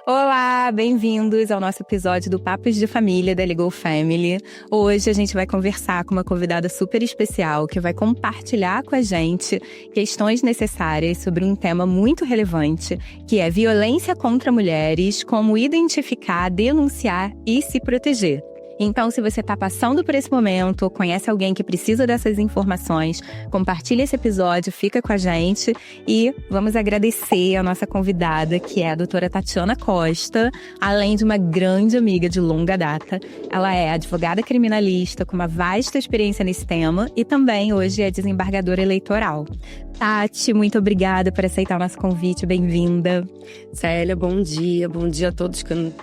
Olá, bem-vindos ao nosso episódio do Papos de Família da Legal Family. Hoje a gente vai conversar com uma convidada super especial que vai compartilhar com a gente questões necessárias sobre um tema muito relevante, que é violência contra mulheres, como identificar, denunciar e se proteger. Então, se você está passando por esse momento ou conhece alguém que precisa dessas informações, compartilhe esse episódio, fica com a gente e vamos agradecer a nossa convidada, que é a doutora Tatiana Costa, além de uma grande amiga de longa data. Ela é advogada criminalista com uma vasta experiência nesse tema e também hoje é desembargadora eleitoral. Tati, muito obrigada por aceitar o nosso convite, bem-vinda. Célia, bom dia a todos que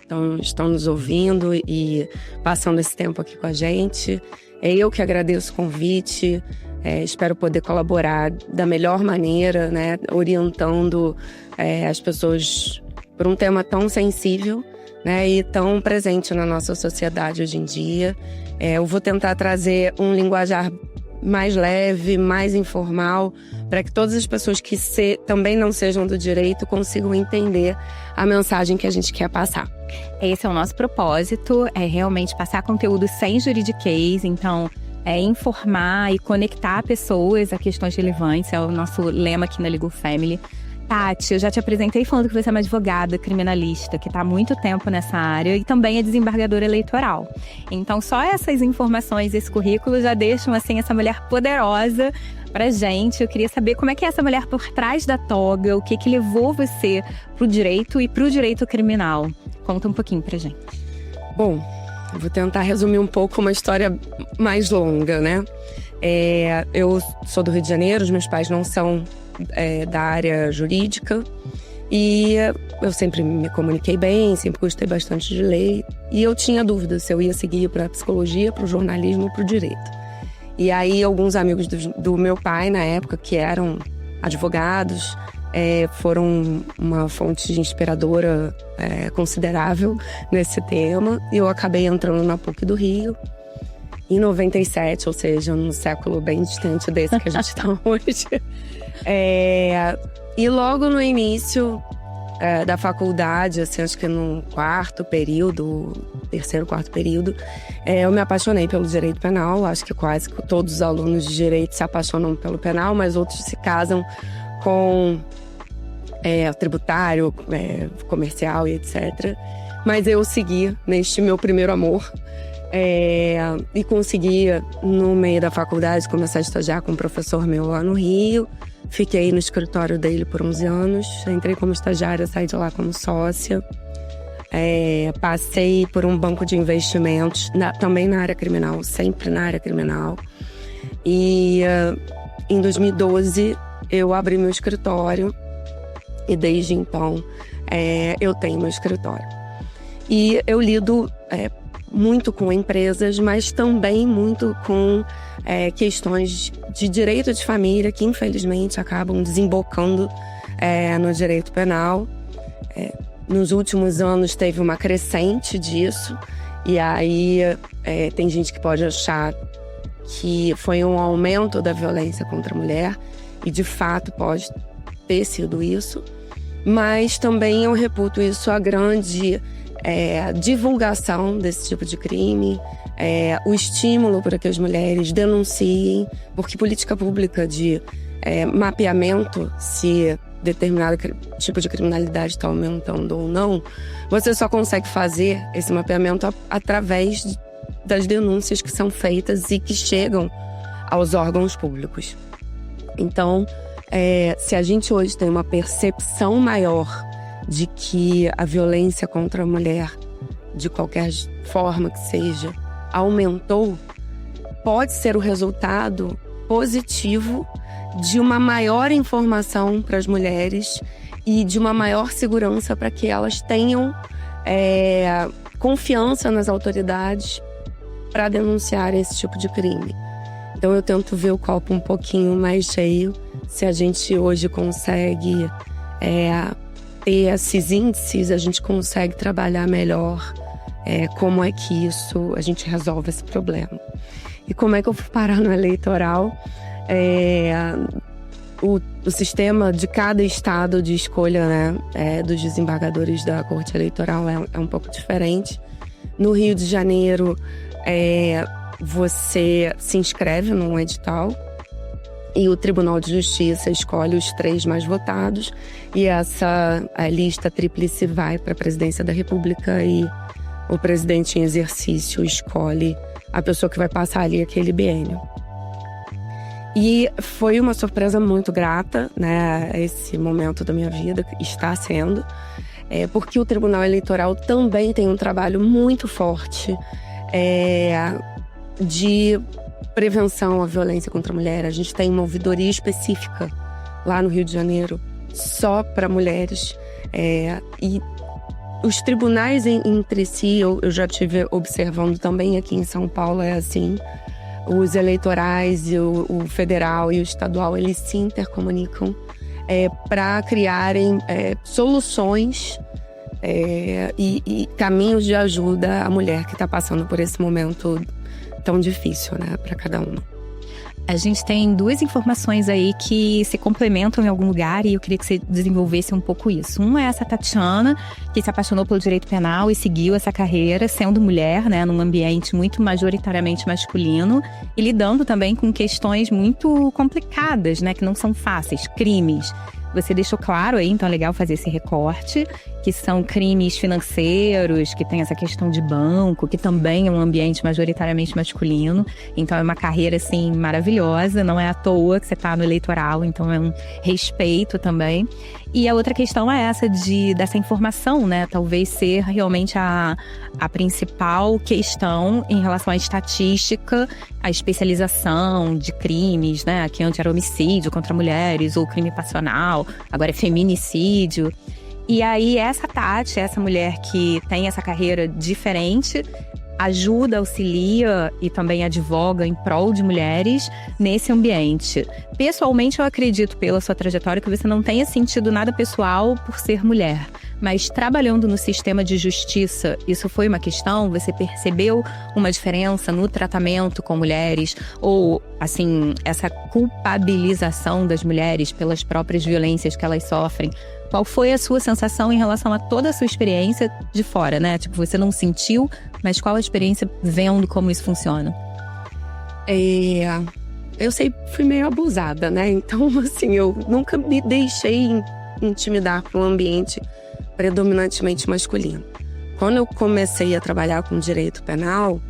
estão nos ouvindo e passando esse tempo aqui com a gente. É eu que agradeço o convite, espero poder colaborar da melhor maneira, né, orientando as pessoas por um tema tão sensível, né, e tão presente na nossa sociedade hoje em dia. Eu vou tentar trazer um linguajar mais leve, mais informal, para que todas as pessoas que também não sejam do direito consigam entender a mensagem que a gente quer passar. Esse é o nosso propósito, é realmente passar conteúdo sem juridiquês, então informar e conectar pessoas a questões relevantes, é o nosso lema aqui na Legal Family. Tati, eu já te apresentei falando que você é uma advogada criminalista que está há muito tempo nessa área e também é desembargadora eleitoral. Então, só essas informações, esse currículo já deixam assim essa mulher poderosa pra gente. Eu queria saber como é que é essa mulher por trás da toga, o que levou você pro direito e pro direito criminal. Conta um pouquinho pra gente. Bom, eu vou tentar resumir um pouco uma história mais longa, né? Eu sou do Rio de Janeiro, os meus pais não são da área jurídica e eu sempre me comuniquei bem, sempre gostei bastante de lei e eu tinha dúvida se eu ia seguir para psicologia, para o jornalismo ou para o direito. E aí alguns amigos do meu pai na época, que eram advogados, foram uma fonte inspiradora considerável nesse tema e eu acabei entrando na PUC do Rio em 97, ou seja, num século bem distante desse que a gente está hoje. E logo no início da faculdade, assim, acho que no terceiro, quarto período, eu me apaixonei pelo direito penal. Acho que quase todos os alunos de direito se apaixonam pelo penal, mas outros se casam com tributário, comercial e etc. Mas eu segui neste meu primeiro amor. E consegui, no meio da faculdade, começar a estagiar com um professor meu lá no Rio. Fiquei no escritório dele por 11 anos. Entrei como estagiária, saí de lá como sócia. Passei por um banco de investimentos, também na área criminal, sempre na área criminal. E em 2012 eu abri meu escritório e desde então eu tenho meu escritório. E eu lido muito com empresas, mas também muito com questões de direito de família que infelizmente acabam desembocando no direito penal. Nos últimos anos teve uma crescente disso e aí tem gente que pode achar que foi um aumento da violência contra a mulher e de fato pode ter sido isso, mas também eu reputo isso a grande divulgação desse tipo de crime, o estímulo para que as mulheres denunciem, porque política pública de mapeamento, se determinado tipo de criminalidade está aumentando ou não, você só consegue fazer esse mapeamento através das denúncias que são feitas e que chegam aos órgãos públicos. Então, se a gente hoje tem uma percepção maior de que a violência contra a mulher, de qualquer forma que seja, aumentou, pode ser o resultado positivo de uma maior informação para as mulheres e de uma maior segurança para que elas tenham confiança nas autoridades para denunciar esse tipo de crime. Então eu tento ver o copo um pouquinho mais cheio, se a gente hoje consegue ter esses índices, a gente consegue trabalhar melhor como é que a gente resolve esse problema. E como é que eu fui parar no eleitoral? o sistema de cada estado de escolha, né, dos desembargadores da Corte Eleitoral é um pouco diferente. No Rio de Janeiro, você se inscreve num edital e o Tribunal de Justiça escolhe os 3 mais votados, e essa lista tríplice vai para a Presidência da República e o presidente em exercício escolhe a pessoa que vai passar ali aquele biênio. E foi uma surpresa muito grata, né, esse momento da minha vida, está sendo, porque o Tribunal Eleitoral também tem um trabalho muito forte de prevenção à violência contra a mulher. A gente tem uma ouvidoria específica lá no Rio de Janeiro, só para mulheres. E os tribunais entre si, eu já estive observando também aqui em São Paulo, é assim. Os eleitorais, o federal e o estadual, eles se intercomunicam para criarem soluções e caminhos de ajuda à mulher que está passando por esse momento tão difícil, né, para cada uma. A gente tem 2 informações aí que se complementam em algum lugar e eu queria que você desenvolvesse um pouco isso. Uma é essa Tatiana, que se apaixonou pelo direito penal e seguiu essa carreira sendo mulher, né, num ambiente muito majoritariamente masculino e lidando também com questões muito complicadas, né, que não são fáceis, crimes. Você deixou claro aí, então é legal fazer esse recorte, que são crimes financeiros, que tem essa questão de banco, que também é um ambiente majoritariamente masculino. Então é uma carreira, assim, maravilhosa, não é à toa que você está no eleitoral, então é um respeito também. E a outra questão é essa dessa informação, né? Talvez ser realmente a principal questão em relação à estatística, a especialização de crimes, né? Que antes era homicídio contra mulheres, ou crime passional, agora é feminicídio. E aí essa Tati, essa mulher que tem essa carreira diferente, ajuda, auxilia e também advoga em prol de mulheres nesse ambiente. Pessoalmente, eu acredito, pela sua trajetória, que você não tenha sentido nada pessoal por ser mulher. Mas trabalhando no sistema de justiça, isso foi uma questão? Você percebeu uma diferença no tratamento com mulheres? Ou, assim, essa culpabilização das mulheres pelas próprias violências que elas sofrem? Qual foi a sua sensação em relação a toda a sua experiência de fora, né? Tipo, você não sentiu, mas qual a experiência vendo como isso funciona? Eu sempre fui meio abusada, né? Então, assim, eu nunca me deixei intimidar por um ambiente predominantemente masculino. Quando eu comecei a trabalhar com direito penal,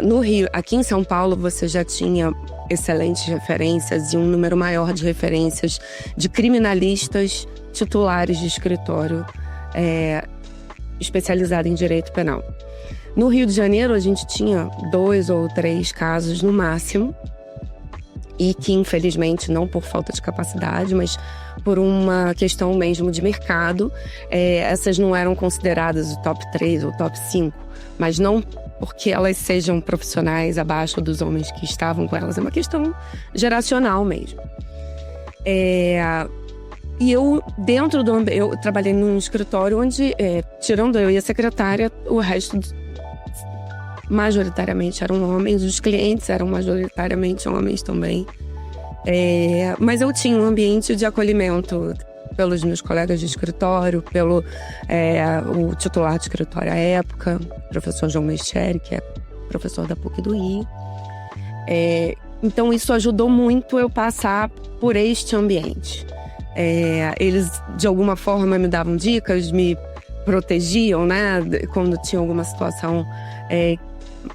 no Rio, aqui em São Paulo, você já tinha excelentes referências e um número maior de referências de criminalistas titulares de escritório especializado em direito penal. No Rio de Janeiro, a gente tinha 2 ou 3 casos no máximo, e que, infelizmente, não por falta de capacidade, mas por uma questão mesmo de mercado, essas não eram consideradas o top 3 ou top 5, mas não porque elas sejam profissionais abaixo dos homens que estavam com elas, é uma questão geracional mesmo. E eu, dentro do ambiente, eu trabalhei num escritório onde, tirando eu e a secretária, o resto majoritariamente eram homens, os clientes eram majoritariamente homens também. Mas eu tinha um ambiente de acolhimento pelos meus colegas de escritório, pelo o titular de escritório à época, o professor João Mestieri, que é professor da PUC do Rio. Então isso ajudou muito eu passar por este ambiente. Eles, de alguma forma, me davam dicas, me protegiam, né, quando tinha alguma situação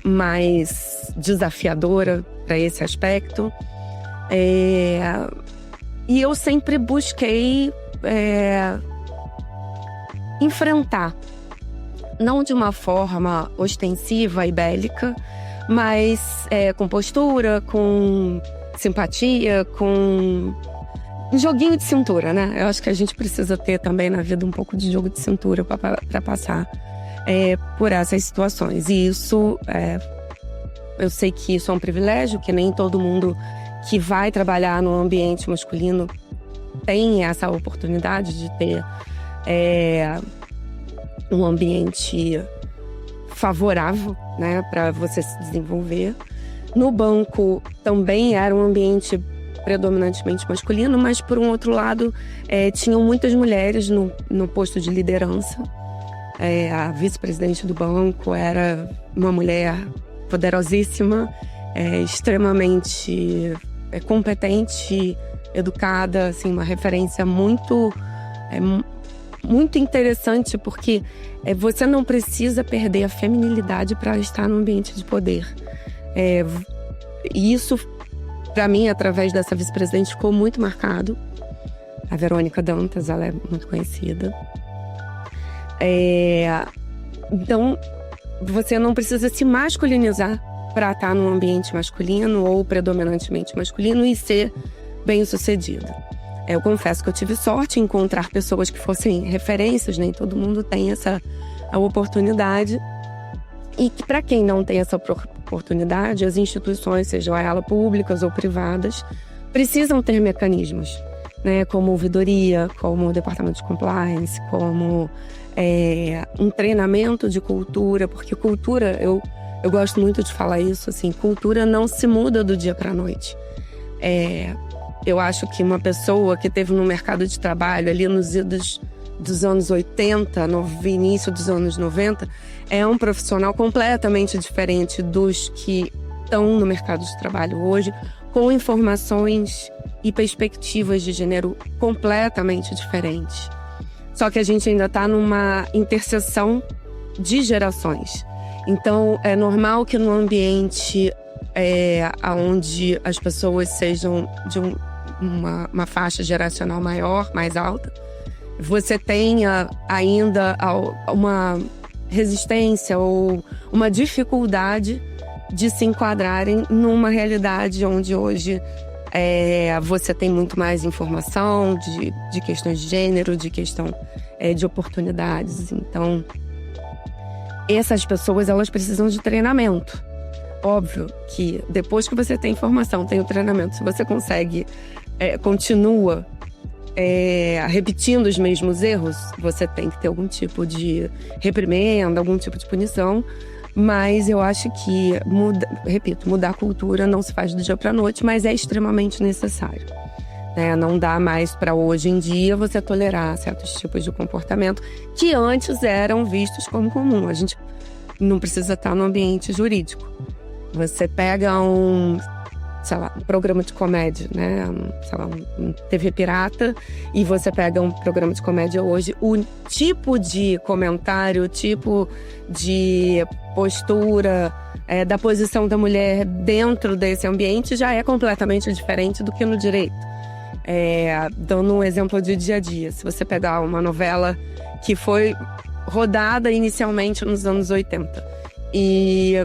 mais desafiadora para esse aspecto. E eu sempre busquei enfrentar, não de uma forma ostensiva e bélica, mas com postura, com simpatia, com um joguinho de cintura, né? Eu acho que a gente precisa ter também na vida um pouco de jogo de cintura para passar por essas situações. E isso, eu sei que isso é um privilégio, que nem todo mundo que vai trabalhar no ambiente masculino tem essa oportunidade de ter um ambiente favorável, né, para você se desenvolver. No banco também era um ambiente predominantemente masculino, mas, por um outro lado, tinham muitas mulheres no posto de liderança. A vice-presidente do banco era uma mulher poderosíssima, extremamente competente, educada, assim, uma referência muito interessante, porque você não precisa perder a feminilidade para estar no ambiente de poder. E isso, para mim, através dessa vice-presidente, ficou muito marcado. A Verônica Dantas, ela é muito conhecida. Então, você não precisa se masculinizar para estar num ambiente masculino ou predominantemente masculino e ser bem-sucedido. Eu confesso que eu tive sorte em encontrar pessoas que fossem referências, nem todo mundo tem a oportunidade. E que, para quem não tem essa oportunidade, as instituições, sejam elas públicas ou privadas, precisam ter mecanismos, né, como ouvidoria, como o departamento de compliance, como um treinamento de cultura, porque cultura, eu gosto muito de falar isso, assim, cultura não se muda do dia para a noite. Eu acho que uma pessoa que esteve no mercado de trabalho ali nos idos dos anos 80, no início dos anos 90, é um profissional completamente diferente dos que estão no mercado de trabalho hoje, com informações e perspectivas de gênero completamente diferentes. Só que a gente ainda está numa interseção de gerações. Então, é normal que no ambiente onde as pessoas sejam de uma faixa geracional maior, mais alta, você tenha ainda uma resistência ou uma dificuldade de se enquadrarem numa realidade onde hoje você tem muito mais informação de questões de gênero, de questão de oportunidades. Então, essas pessoas, elas precisam de treinamento. Óbvio que depois que você tem informação, tem o treinamento, se você consegue, continua repetindo os mesmos erros, você tem que ter algum tipo de reprimenda, algum tipo de punição. Mas eu acho que, mudar a cultura não se faz do dia para a noite, mas é extremamente necessário. Não dá mais para hoje em dia você tolerar certos tipos de comportamento que antes eram vistos como comum. A gente não precisa estar no ambiente jurídico. Você pega um programa de comédia, né? Um TV pirata, e você pega um programa de comédia hoje, o tipo de comentário, o tipo de postura, da posição da mulher dentro desse ambiente já é completamente diferente do que no direito. Dando um exemplo de dia a dia, se você pegar uma novela que foi rodada inicialmente nos anos 80 e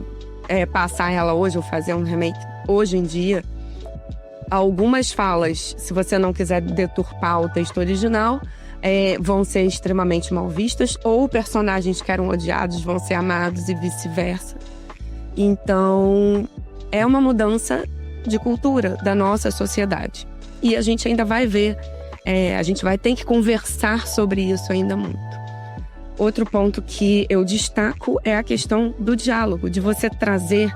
passar ela hoje, ou fazer um remake hoje em dia, algumas falas, se você não quiser deturpar o texto original, vão ser extremamente mal vistas, ou personagens que eram odiados vão ser amados e vice-versa. Então, é uma mudança de cultura da nossa sociedade. E a gente ainda vai ver, a gente vai ter que conversar sobre isso ainda muito. Outro ponto que eu destaco é a questão do diálogo, de você trazer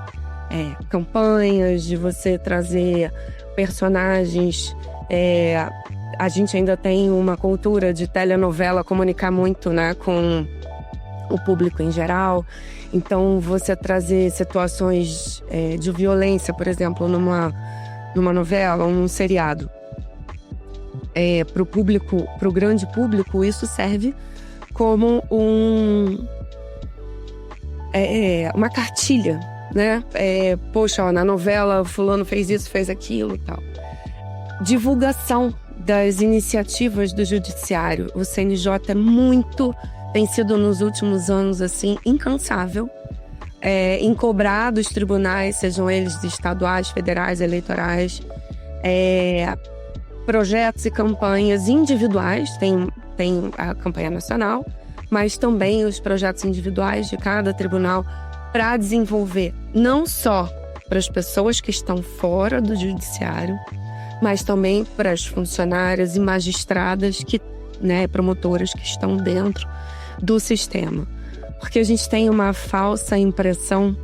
campanhas, de você trazer personagens. A gente ainda tem uma cultura de telenovela comunicar muito, né, com o público em geral. Então, você trazer situações de violência, por exemplo, numa novela ou num seriado, para o grande público, isso serve como uma cartilha, né? Poxa, na novela fulano fez isso, fez aquilo e tal. Divulgação das iniciativas do judiciário. O CNJ tem sido nos últimos anos assim incansável em cobrar dos tribunais, sejam eles estaduais, federais, eleitorais, projetos e campanhas individuais. Tem a campanha nacional, mas também os projetos individuais de cada tribunal, para desenvolver não só para as pessoas que estão fora do judiciário, mas também para as funcionárias e magistradas, promotoras que estão dentro do sistema. Porque a gente tem uma falsa impressão,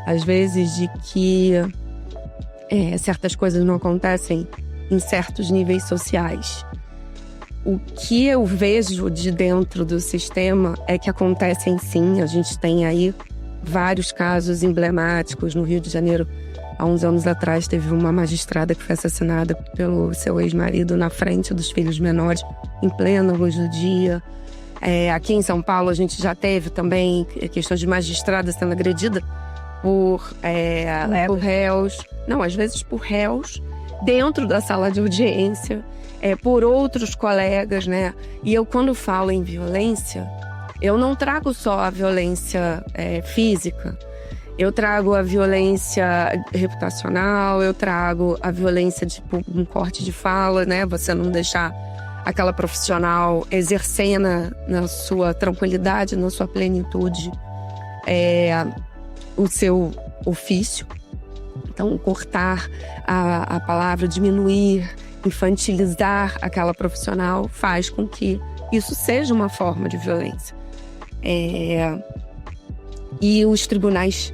às vezes, de que certas coisas não acontecem em certos níveis sociais. O que eu vejo de dentro do sistema é que acontecem sim. A gente tem aí vários casos emblemáticos. No Rio de Janeiro, há uns anos atrás, teve uma magistrada que foi assassinada pelo seu ex-marido na frente dos filhos menores, em plena luz do dia. Aqui em São Paulo, a gente já teve também questões de magistrada sendo agredida por réus. Não, às vezes por réus dentro da sala de audiência. Por outros colegas, né? E eu, quando falo em violência, eu não trago só a violência física. Eu trago a violência reputacional, eu trago a violência de um corte de fala, né? Você não deixar aquela profissional exercer na sua tranquilidade, na sua plenitude, o seu ofício. Então, cortar a palavra, diminuir, infantilizar aquela profissional faz com que isso seja uma forma de violência. E os tribunais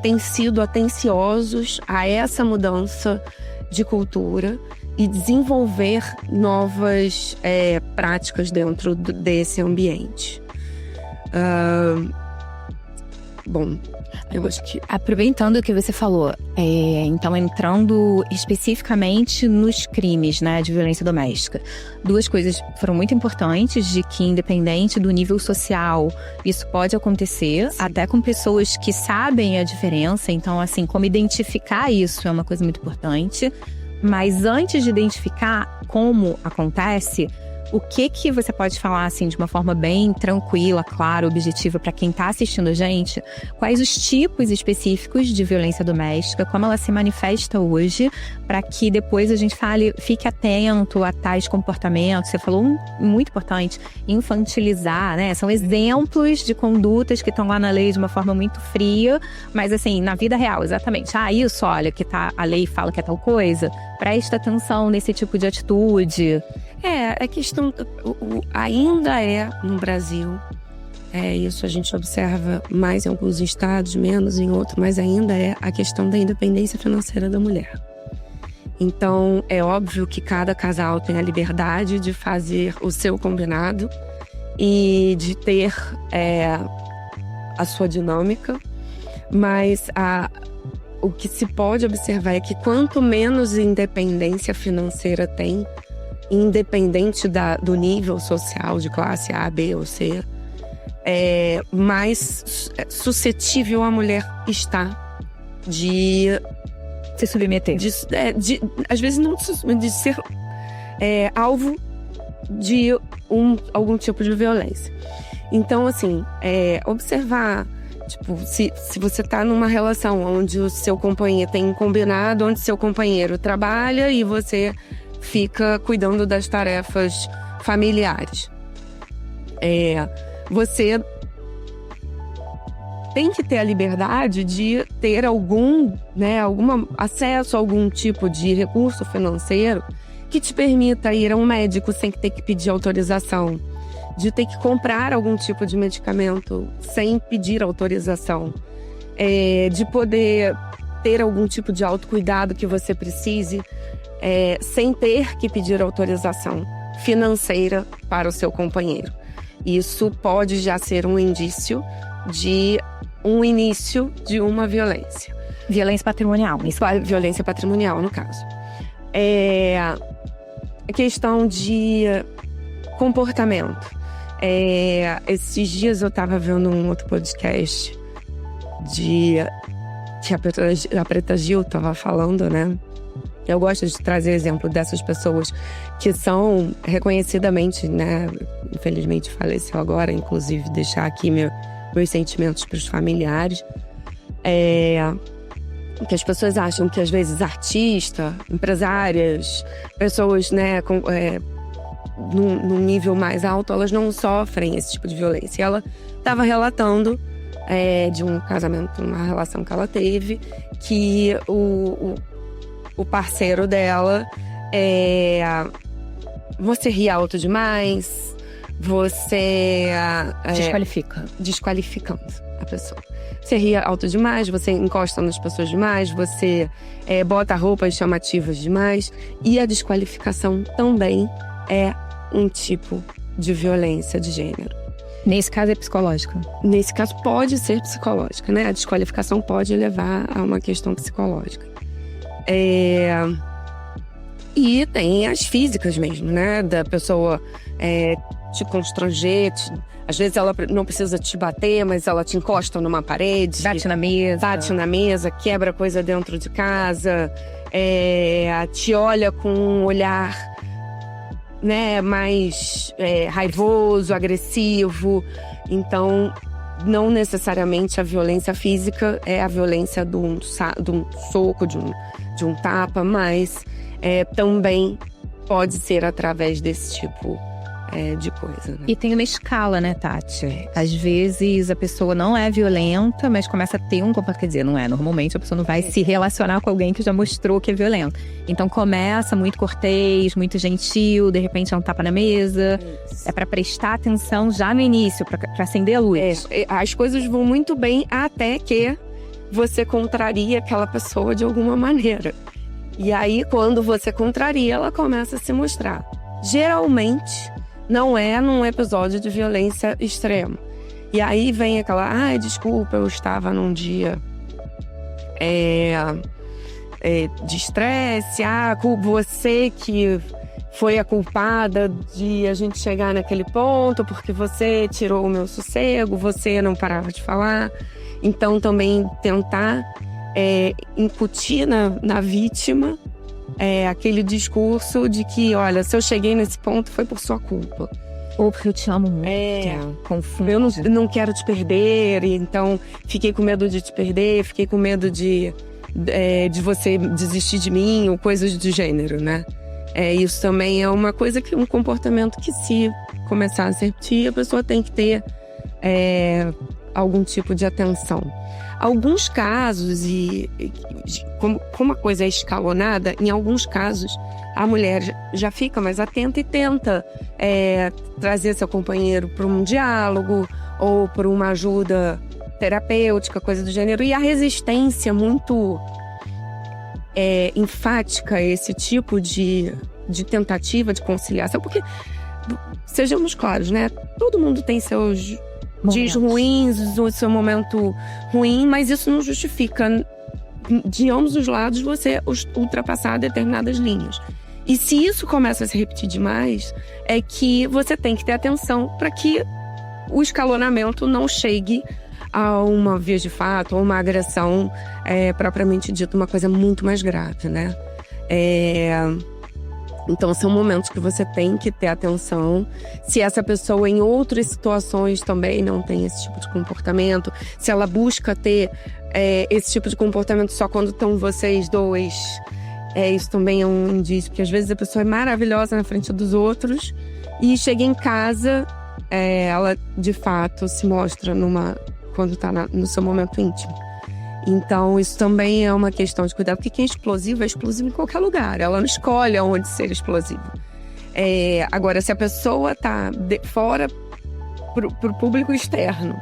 têm sido atenciosos a essa mudança de cultura e desenvolver novas práticas dentro desse ambiente. Bom, eu acho que... Aproveitando o que você falou, então entrando especificamente nos crimes, né, de violência doméstica. Duas coisas foram muito importantes, de que independente do nível social, isso pode acontecer, sim, até com pessoas que sabem a diferença. Então, assim, como identificar isso é uma coisa muito importante. Mas antes de identificar como acontece, o que você pode falar, assim, de uma forma bem tranquila, clara, objetiva, para quem está assistindo a gente? Quais os tipos específicos de violência doméstica, como ela se manifesta hoje, para que depois a gente fique atento a tais comportamentos. Você falou muito importante, infantilizar, né? São exemplos de condutas que estão lá na lei de uma forma muito fria, mas assim, na vida real, exatamente. Isso, olha, a lei fala que é tal coisa, presta atenção nesse tipo de atitude. A questão ainda no Brasil, isso a gente observa mais em alguns estados, menos em outros, mas ainda é a questão da independência financeira da mulher. Então, é óbvio que cada casal tem a liberdade de fazer o seu combinado e de ter a sua dinâmica, mas o que se pode observar é que quanto menos independência financeira tem, independente do nível social de classe A, B ou C, mais suscetível a mulher está de se submeter. Às vezes não de ser alvo de algum tipo de violência. Então, assim, observar, tipo, se você está numa relação onde o seu companheiro tem um combinado, onde seu companheiro trabalha e você fica cuidando das tarefas familiares. Você tem que ter a liberdade de ter algum acesso a algum tipo de recurso financeiro que te permita ir a um médico sem ter que pedir autorização, de ter que comprar algum tipo de medicamento sem pedir autorização, de poder ter algum tipo de autocuidado que você precise, sem ter que pedir autorização financeira para o seu companheiro. Isso pode já ser um indício de um início de uma violência. Violência patrimonial. Violência patrimonial, no caso. A questão de comportamento. Esses dias eu estava vendo um outro podcast que a Preta Gil estava falando, né? Eu gosto de trazer exemplo dessas pessoas que são reconhecidamente, né? Infelizmente faleceu agora, inclusive deixar aqui meus sentimentos para os familiares. Que as pessoas acham que às vezes artistas, empresárias, pessoas, né, num nível mais alto, elas não sofrem esse tipo de violência. E ela estava relatando de um casamento, uma relação que ela teve, que o parceiro dela você ri alto demais, você desqualificando a pessoa. Você ri alto demais, você encosta nas pessoas demais, você bota roupas chamativas demais. E a desqualificação também é um tipo de violência de gênero. Nesse caso é psicológica? Nesse caso pode ser psicológica, né? A desqualificação pode levar a uma questão psicológica. E tem as físicas mesmo, né? Da pessoa te constranger, às vezes ela não precisa te bater, mas ela te encosta numa parede. Bate na mesa. Quebra coisa dentro de casa, te olha com um olhar, né, mais raivoso, agressivo. Então, não necessariamente a violência física é a violência de um soco, de um tapa, mas também pode ser através desse tipo de coisa, né? E tem uma escala, né, Tati? Às vezes a pessoa não é violenta, mas começa a ter um comportamento. Quer dizer, não é. Normalmente a pessoa não vai se relacionar com alguém que já mostrou que é violento. Então começa muito cortês, muito gentil, de repente é um tapa na mesa. Isso. É pra prestar atenção já no início, pra acender a luz. As coisas vão muito bem até que você contraria aquela pessoa de alguma maneira. E aí, quando você contraria, ela começa a se mostrar. Geralmente, não é num episódio de violência extrema. E aí vem aquela, desculpa, eu estava num dia de estresse, você que foi a culpada de a gente chegar naquele ponto, porque você tirou o meu sossego, você não parava de falar. Então também tentar incutir na vítima aquele discurso de que, olha, se eu cheguei nesse ponto foi por sua culpa. Ou porque eu te amo muito. Confundo. Eu não quero te perder, então fiquei com medo de te perder, fiquei com medo de você desistir de mim, ou coisas do gênero, né? Isso também é uma coisa, um comportamento que, se começar a se repetir, a pessoa tem que ter algum tipo de atenção. Alguns casos, como a coisa é escalonada, em alguns casos a mulher já fica mais atenta e tenta trazer seu companheiro para um diálogo ou para uma ajuda terapêutica, coisa do gênero. E a resistência muito enfática a esse tipo de tentativa de conciliação, porque, sejamos claros, né? Todo mundo tem seus dias ruins, o seu momento ruim, mas isso não justifica, de ambos os lados, você ultrapassar determinadas linhas. E se isso começa a se repetir demais, é que você tem que ter atenção para que o escalonamento não chegue a uma via de fato, ou uma agressão propriamente dita, uma coisa muito mais grave, né? Então, são momentos que você tem que ter atenção. Se essa pessoa, em outras situações, também não tem esse tipo de comportamento, se ela busca ter esse tipo de comportamento só quando estão vocês dois, isso também é um indício, porque às vezes a pessoa é maravilhosa na frente dos outros e chega em casa, ela de fato se mostra quando está no seu momento íntimo. Então, isso também é uma questão de cuidado, porque quem é explosivo em qualquer lugar. Ela não escolhe onde ser explosivo. Agora, se a pessoa está fora pro público externo,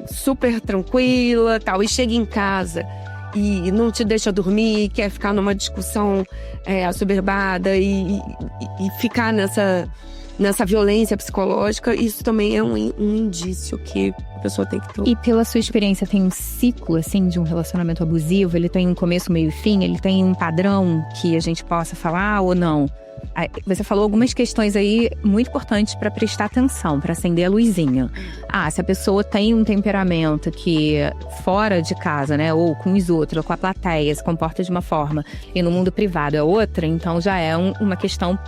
super tranquila, tal, e chega em casa e não te deixa dormir, quer ficar numa discussão assoberbada e ficar nessa violência psicológica, isso também é um indício que a pessoa tem que ter. E pela sua experiência, tem um ciclo, assim, de um relacionamento abusivo? Ele tem um começo, meio e fim? Ele tem um padrão que a gente possa falar ou não? Você falou algumas questões aí muito importantes para prestar atenção, para acender a luzinha. Se a pessoa tem um temperamento que fora de casa, né, ou com os outros, ou com a plateia, se comporta de uma forma e no mundo privado é outra, então já é uma questão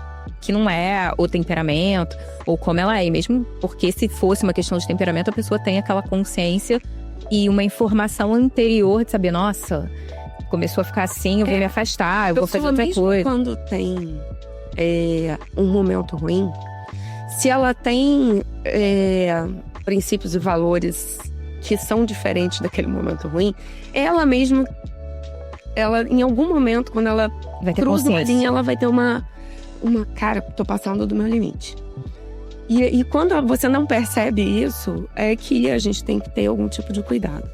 que não é o temperamento ou como ela é. E mesmo porque, se fosse uma questão de temperamento, a pessoa tem aquela consciência e uma informação anterior de saber, nossa, começou a ficar assim, eu vou me afastar, eu vou fazer outra coisa. Quando tem um momento ruim, se ela tem princípios e valores que são diferentes daquele momento ruim, ela mesma, em algum momento, quando ela vai ter cruza uma consciência, linha, ela vai ter uma cara, tô passando do meu limite. E quando você não percebe isso, é que a gente tem que ter algum tipo de cuidado.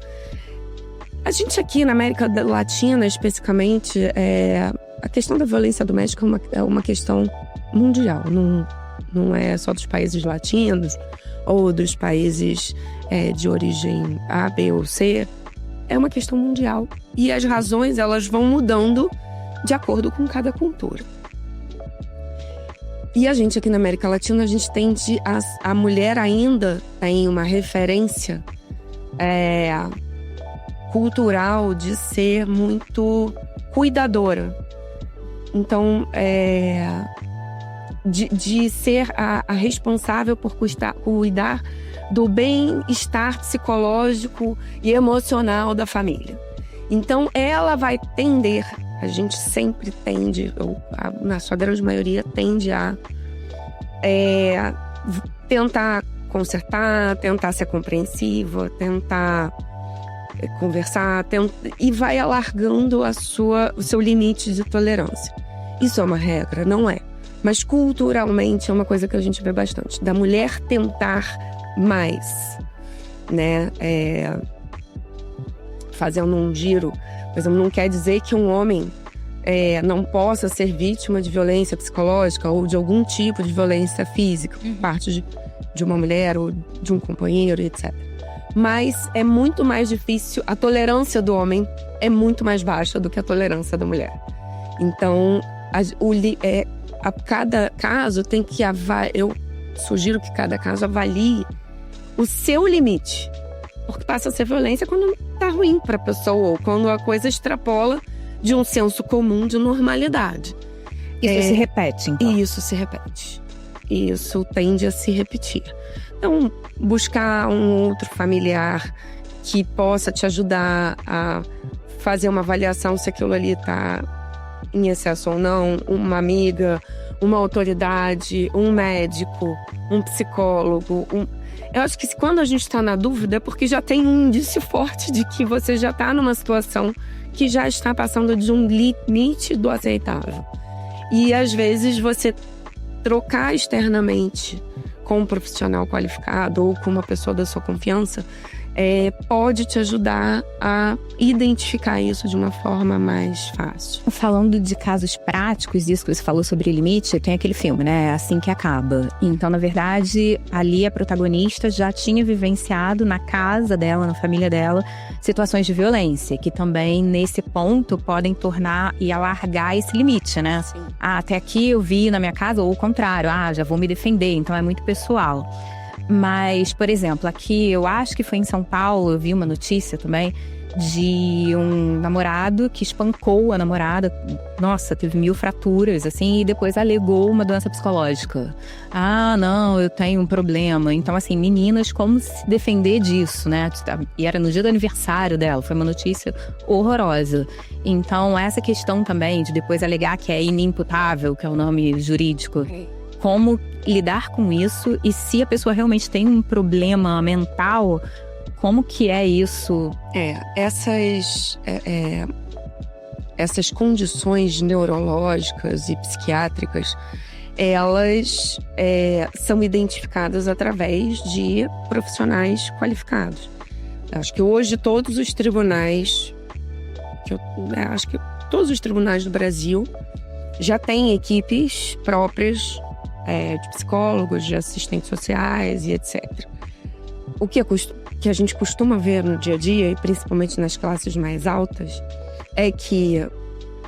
A gente aqui na América Latina, especificamente, a questão da violência doméstica é uma questão mundial. Não é só dos países latinos ou dos países de origem A, B ou C. É uma questão mundial. E as razões, elas vão mudando de acordo com cada cultura. E a gente aqui na América Latina, a gente tende a mulher ainda tem uma referência cultural de ser muito cuidadora. Então, de ser a responsável por cuidar do bem-estar psicológico e emocional da família. Então, ela vai tender, a gente sempre tende, ou na sua grande maioria, tende a tentar consertar, tentar ser compreensiva, tentar conversar, e vai alargando o seu limite de tolerância. Isso é uma regra? Não é. Mas culturalmente é uma coisa que a gente vê bastante. Da mulher tentar mais, né? Fazendo um giro. Por exemplo, não quer dizer que um homem não possa ser vítima de violência psicológica ou de algum tipo de violência física por parte de uma mulher ou de um companheiro, etc. Mas é muito mais difícil, a tolerância do homem é muito mais baixa do que a tolerância da mulher. Então, a cada caso tem que eu sugiro que cada caso avalie o seu limite. Porque passa a ser violência quando tá ruim para a pessoa, ou quando a coisa extrapola de um senso comum de normalidade. Isso se repete, então? Isso se repete. Isso tende a se repetir. Então, buscar um outro familiar que possa te ajudar a fazer uma avaliação se aquilo ali está em excesso ou não, uma amiga, uma autoridade, um médico, um psicólogo. Eu acho que quando a gente está na dúvida é porque já tem um indício forte de que você já está numa situação que já está passando de um limite do aceitável. E às vezes você trocar externamente com um profissional qualificado ou com uma pessoa da sua confiança pode te ajudar a identificar isso de uma forma mais fácil. Falando de casos práticos, isso que você falou sobre limite, tem aquele filme, né? Assim que Acaba. Então, na verdade, ali a protagonista já tinha vivenciado na casa dela, na família dela, situações de violência, que também, nesse ponto, podem tornar e alargar esse limite, né? Sim. Até aqui eu vi na minha casa, ou o contrário, já vou me defender, então é muito pessoal. Mas, por exemplo, aqui eu acho que foi em São Paulo, eu vi uma notícia também de um namorado que espancou a namorada. Nossa, teve 1000 fraturas, assim, e depois alegou uma doença psicológica. Não, eu tenho um problema. Então, assim, meninas, como se defender disso, né? E era no dia do aniversário dela, foi uma notícia horrorosa. Então, essa questão também de depois alegar que é inimputável, que é o nome jurídico. Como lidar com isso e se a pessoa realmente tem um problema mental, como que é isso? Essas condições neurológicas e psiquiátricas, elas são identificadas através de profissionais qualificados. Acho que hoje todos os tribunais, acho que todos os tribunais do Brasil já têm equipes próprias de psicólogos, de assistentes sociais e etc. O que a gente costuma ver no dia a dia, e principalmente nas classes mais altas, é que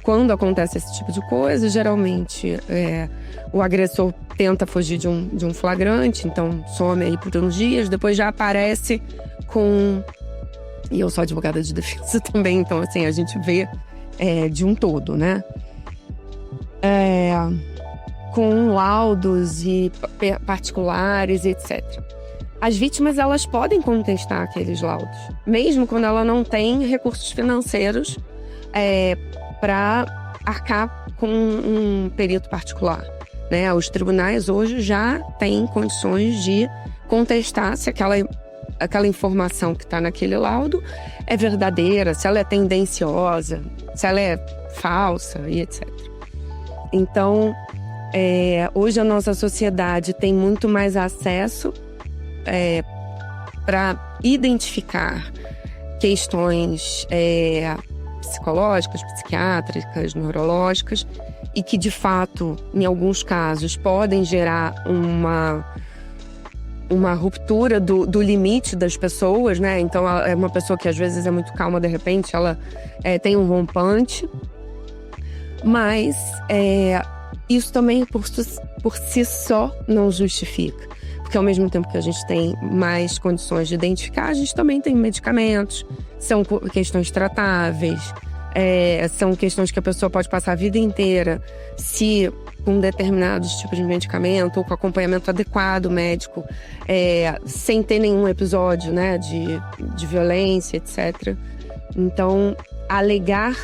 quando acontece esse tipo de coisa, geralmente o agressor tenta fugir de um flagrante, então some aí por uns dias, depois já aparece com... E eu sou advogada de defesa também, então assim, a gente vê de um todo, né? Com laudos e particulares, etc. As vítimas, elas podem contestar aqueles laudos, mesmo quando ela não tem recursos financeiros para arcar com um perito particular, né? Os tribunais hoje já têm condições de contestar se aquela informação que está naquele laudo é verdadeira, se ela é tendenciosa, se ela é falsa e etc. Então, Hoje a nossa sociedade tem muito mais acesso para identificar questões psicológicas, psiquiátricas, neurológicas, e que, de fato, em alguns casos, podem gerar uma ruptura do limite das pessoas, né? Então, é uma pessoa que às vezes é muito calma, de repente, ela tem um rompante. Mas isso também, por si só, não justifica. Porque ao mesmo tempo que a gente tem mais condições de identificar, a gente também tem medicamentos, são questões tratáveis, são questões que a pessoa pode passar a vida inteira se com determinados tipos de medicamento ou com acompanhamento adequado médico, sem ter nenhum episódio, né, de violência, etc. Então, alegar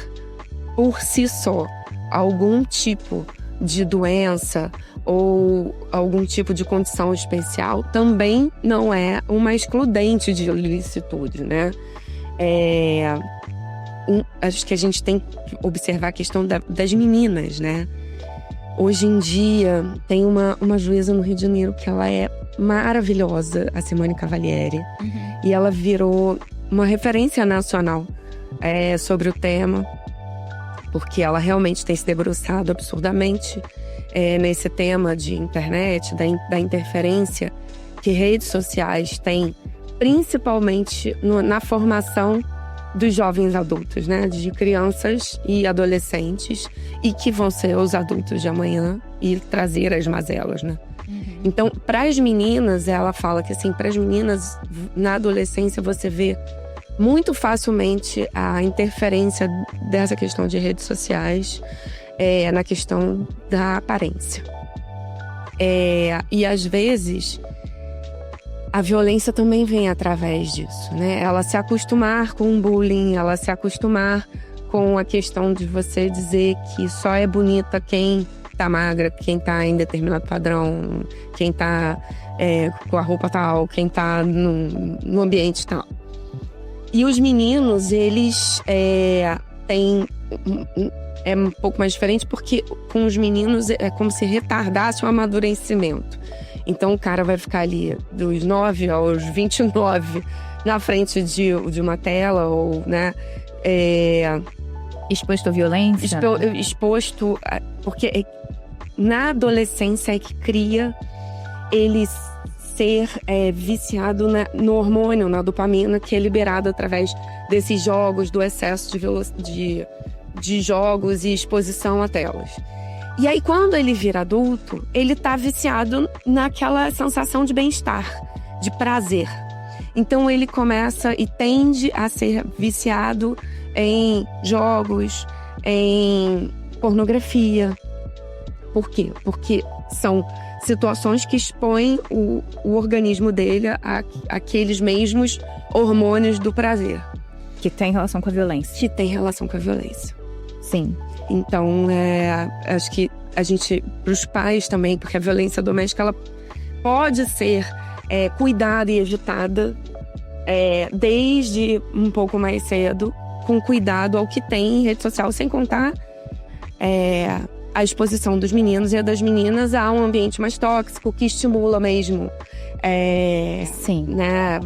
por si só algum tipo de doença ou algum tipo de condição especial também não é uma excludente de ilicitude, né? Acho que a gente tem que observar a questão das meninas, né? Hoje em dia, tem uma juíza no Rio de Janeiro que ela é maravilhosa, a Simone Cavalieri. Uhum. E ela virou uma referência nacional sobre o tema, porque ela realmente tem se debruçado absurdamente nesse tema de internet, da interferência que redes sociais têm, principalmente na formação dos jovens adultos, né? De crianças e adolescentes, e que vão ser os adultos de amanhã e trazer as mazelas, né? Uhum. Então, para as meninas, ela fala que, assim, para as meninas, na adolescência, você vê muito facilmente a interferência dessa questão de redes sociais na questão da aparência. E às vezes a violência também vem através disso, né? Ela se acostumar com o bullying, ela se acostumar com a questão de você dizer que só é bonita quem tá magra, quem tá em determinado padrão, quem tá com a roupa tal, quem tá no ambiente tal. E os meninos, eles têm... É um pouco mais diferente, porque com os meninos é como se retardasse o amadurecimento. Então o cara vai ficar ali dos 9 aos 29 na frente de uma tela, ou, né? Exposto à violência? Exposto... Porque na adolescência é que cria ele ser viciado no hormônio, na dopamina, que é liberado através desses jogos, do excesso de jogos e exposição a telas. E aí, quando ele vira adulto, ele tá viciado naquela sensação de bem-estar, de prazer. Então, ele começa e tende a ser viciado em jogos, em pornografia. Por quê? Porque são situações que expõem o organismo dele àqueles mesmos hormônios do prazer. Que tem relação com a violência. Que tem relação com a violência. Sim. Então, acho que a gente, para os pais também, porque a violência doméstica, ela pode ser cuidada e evitada desde um pouco mais cedo, com cuidado ao que tem em rede social, sem contar a exposição dos meninos e a das meninas a um ambiente mais tóxico, que estimula mesmo. Sim. Né?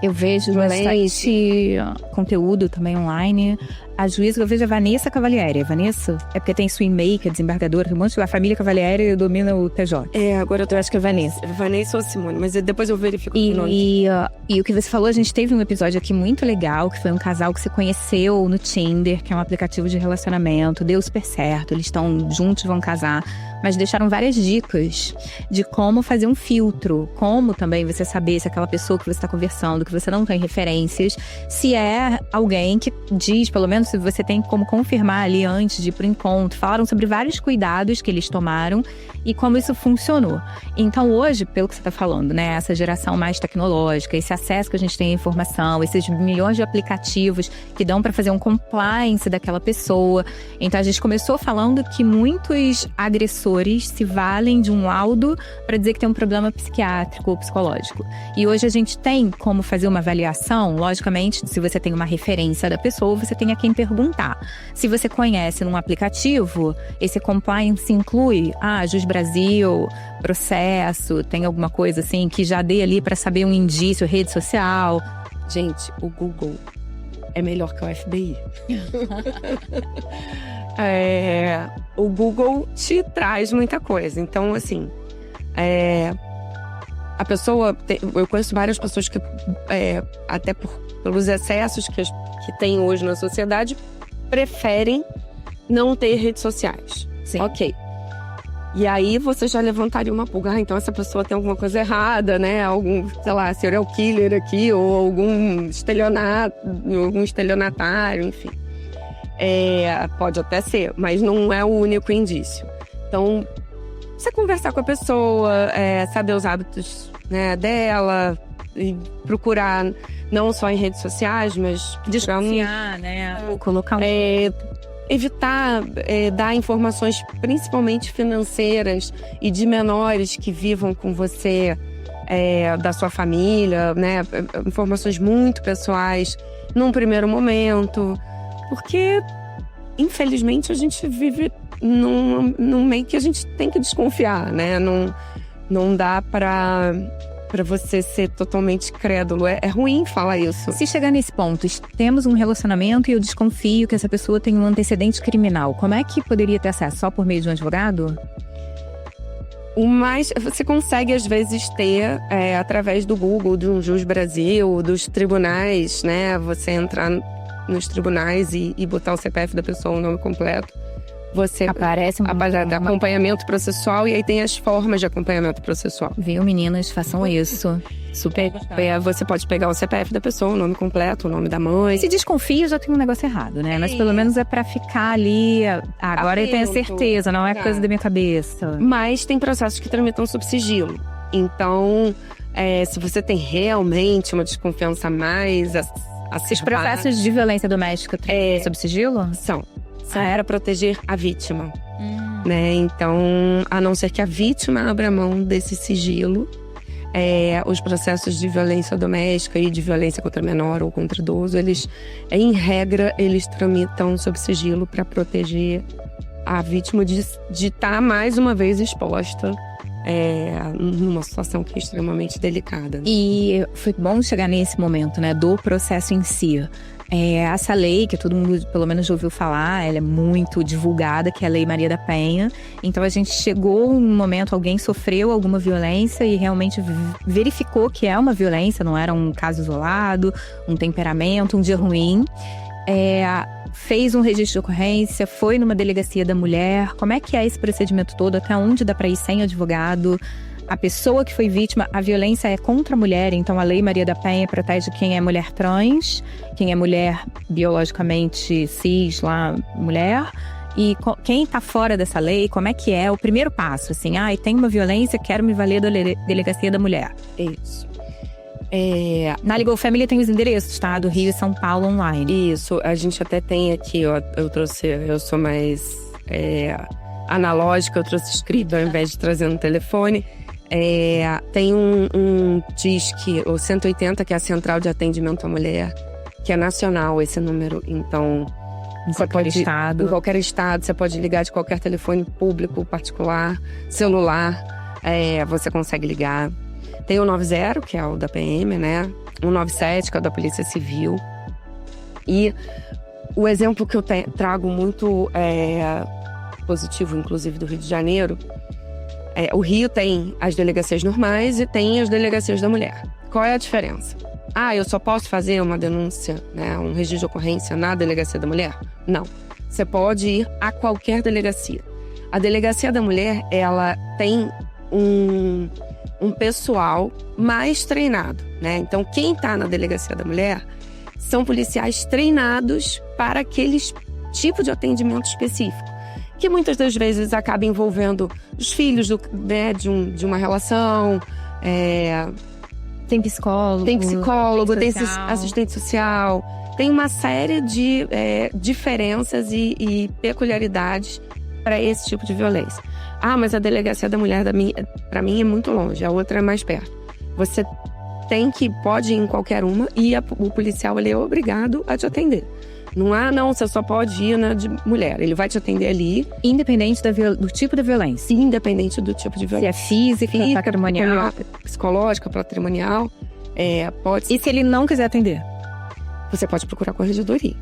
Eu vejo bastante conteúdo também online. A juíza que eu vejo é a Vanessa Cavalieri. Vanessa? É porque tem Swim que é desembargadora, tem um monte da família Cavalieri domina o TJ. Agora eu acho que é Vanessa. Vanessa ou Simone, mas depois eu verifico o nome. E o que você falou, a gente teve um episódio aqui muito legal, que foi um casal que se conheceu no Tinder, que é um aplicativo de relacionamento, deu super certo, eles estão juntos, vão casar, mas deixaram várias dicas de como fazer um filtro, como também você saber se aquela pessoa que você está conversando, que você não tem referências, se é alguém que diz, pelo menos se você tem como confirmar ali antes de ir pro encontro. Falaram sobre vários cuidados que eles tomaram e como isso funcionou. Então hoje, pelo que você está falando, né, essa geração mais tecnológica, esse acesso que a gente tem à informação, esses milhões de aplicativos que dão para fazer um compliance daquela pessoa. Então a gente começou falando que muitos agressores se valem de um laudo para dizer que tem um problema psiquiátrico ou psicológico. E hoje a gente tem como fazer uma avaliação, logicamente, se você tem uma referência da pessoa, você tem a quem perguntar. Se você conhece num aplicativo, esse compliance inclui Jus Brasil, processo, tem alguma coisa assim que já dê ali para saber um indício, rede social? Gente, o Google é melhor que o FBI. O Google te traz muita coisa. Então, assim, a pessoa... Eu conheço várias pessoas que, até pelos excessos que tem hoje na sociedade, preferem não ter redes sociais. Sim. Ok. E aí você já levantaria uma pulga. Então essa pessoa tem alguma coisa errada, né? Algum, sei lá, serial killer aqui, ou algum estelionatário, enfim. Pode até ser, mas não é o único indício. Então, você conversar com a pessoa, saber os hábitos, né, dela, e procurar não só em redes sociais, mas desconfiar, né? Ou colocar evitar dar informações principalmente financeiras e de menores que vivam com você, da sua família, né? Informações muito pessoais num primeiro momento, porque infelizmente a gente vive num meio que a gente tem que desconfiar, né? Não dá para você ser totalmente crédulo. É ruim falar isso. Se chegar nesse ponto, temos um relacionamento e eu desconfio que essa pessoa tem um antecedente criminal, como é que poderia ter acesso? Só por meio de um advogado? Você consegue, às vezes, ter, através do Google, de um Jus Brasil, dos tribunais, né? Você entrar nos tribunais e botar o CPF da pessoa, o nome completo. Você aparece acompanhamento processual, e aí tem as formas de acompanhamento processual. Viu, meninas? Façam isso. Super. Você pode pegar o CPF da pessoa, o nome completo, o nome da mãe. Se desconfia, já tem um negócio errado, né? Mas pelo menos é pra ficar ali. Agora eu tenho certeza, não é coisa da minha cabeça. Mas tem processos que tramitam sob sigilo. Então, se você tem realmente uma desconfiança mais Os processos de violência doméstica sob sigilo? São. Era proteger a vítima, né? Então, a não ser que a vítima abra mão desse sigilo, os processos de violência doméstica e de violência contra menor ou contra idoso, eles, em regra, eles tramitam sob sigilo para proteger a vítima de estar mais uma vez exposta numa situação que é extremamente delicada. E foi bom chegar nesse momento, né, do processo em si. Essa lei, que todo mundo pelo menos já ouviu falar, ela é muito divulgada, que é a Lei Maria da Penha. Então a gente chegou num momento, alguém sofreu alguma violência e realmente verificou que é uma violência, não era um caso isolado, um temperamento, um dia ruim. Fez um registro de ocorrência, foi numa delegacia da mulher. Como é que é esse procedimento todo? Até onde dá para ir sem advogado? A pessoa que foi vítima, a violência é contra a mulher, então a Lei Maria da Penha protege quem é mulher trans, quem é mulher biologicamente cis, mulher. E quem tá fora dessa lei, como é que é o primeiro passo? Assim, tem uma violência, quero me valer da delegacia da mulher. Isso. Na Legal Family tem os endereços, tá? Do Rio e São Paulo online. Isso, a gente até tem aqui, ó, eu sou mais analógica, eu trouxe escrito ao invés de trazer no telefone. Tem um DISC, o 180, que é a Central de Atendimento à Mulher, que é nacional esse número. Então, em qualquer estado, você pode ligar de qualquer telefone público, particular, celular, você consegue ligar. Tem o 90, que é o da PM, né? O 97, que é o da Polícia Civil. E o exemplo que eu trago muito positivo, inclusive do Rio de Janeiro, o Rio tem as delegacias normais e tem as delegacias da mulher. Qual é a diferença? Eu só posso fazer uma denúncia, né, um registro de ocorrência na delegacia da mulher? Não. Você pode ir a qualquer delegacia. A delegacia da mulher, ela tem um pessoal mais treinado, né? Então, quem está na delegacia da mulher são policiais treinados para aquele tipo de atendimento específico, que muitas das vezes acaba envolvendo os filhos de uma relação. Tem psicólogo, tem assistente social. Tem uma série de diferenças e peculiaridades para esse tipo de violência. Mas a delegacia da mulher, para mim, é muito longe, a outra é mais perto. Você pode ir em qualquer uma e o policial ele é obrigado a te atender. Não, você só pode ir na de mulher. Ele vai te atender ali. Independente do tipo da violência. Independente do tipo de violência. Se é física, patrimonial. Psicológica, patrimonial. Pode... E se ele não quiser atender? Você pode procurar a corregedoria.